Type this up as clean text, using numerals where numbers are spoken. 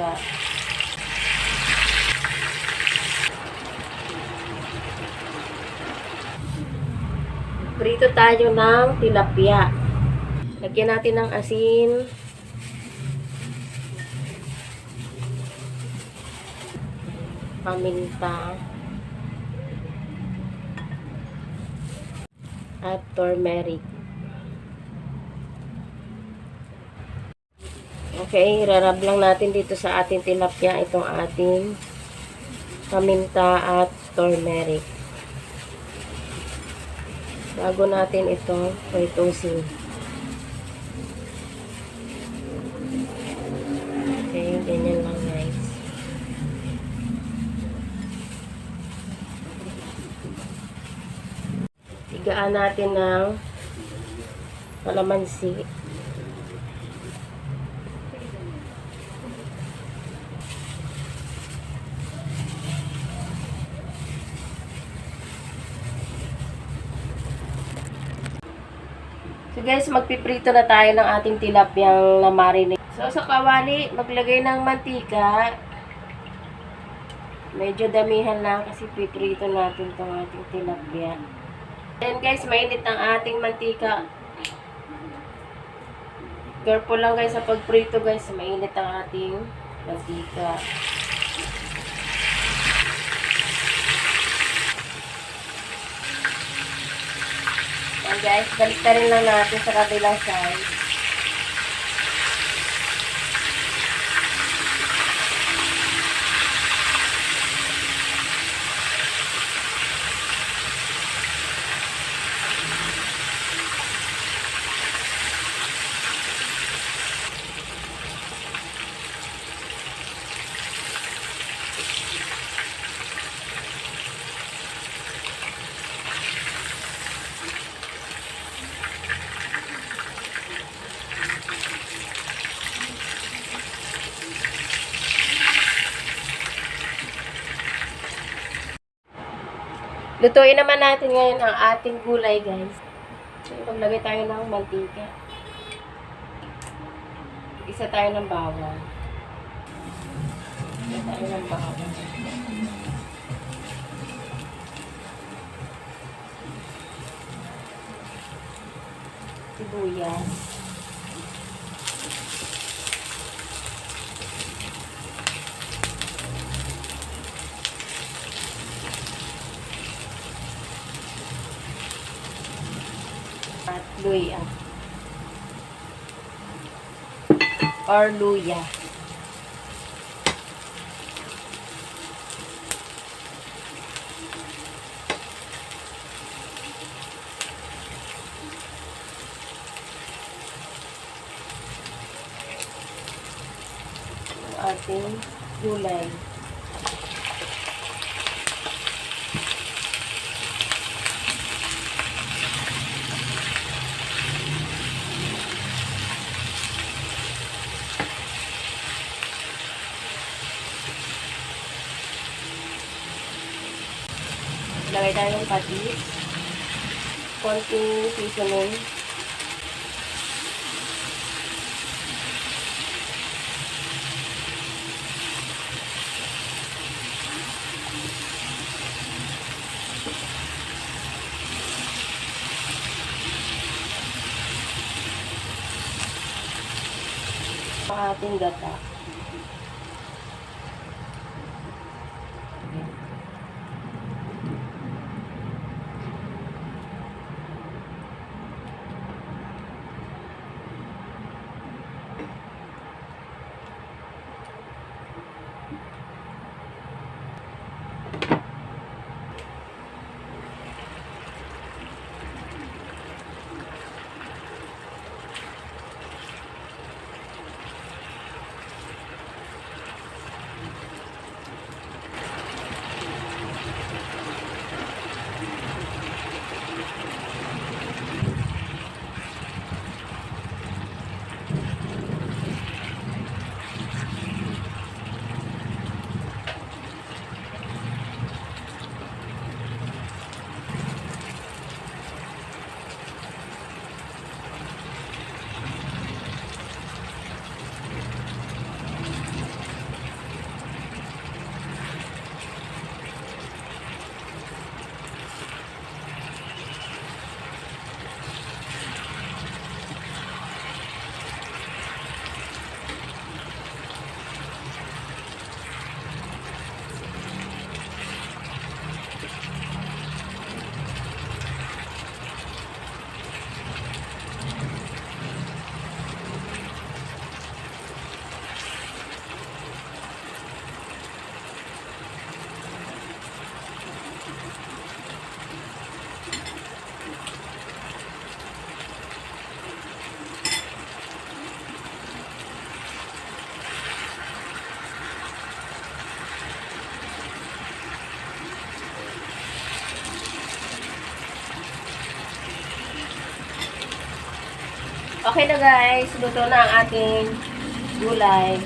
mantika. Prito tayo ng tilapia. Lagyan natin ng asin. Paminta. At turmeric. Okay, rarab lang natin dito sa ating tilapia itong ating paminta at turmeric. Bago natin ito pritusin. Okay, ganyan lang guys. Tigaan natin ng kalamansi. So guys, magpiprito na tayo ng ating tilapyang na marinate. So sa kawali, maglagay ng mantika. Medyo damihan lang kasi piprito natin itong ating tilapia. Ayan guys, mainit ang ating mantika. Careful lang guys sa pagprito guys, mainit ang ating mantika. Ayan guys, balik na rin lang natin sa kabilang side. Lutuin naman natin ngayon ang ating gulay, guys. So, maglagay tayo ng mantika. Isa tayo ng bawang. Isa tayo ng bawang. Sibuyas. At luya. Or luya. Ang ating gulay. Lagay tayo ng patis. Konting seasoning. Ang ating gata. Okay na guys, luto na ang ating gulay.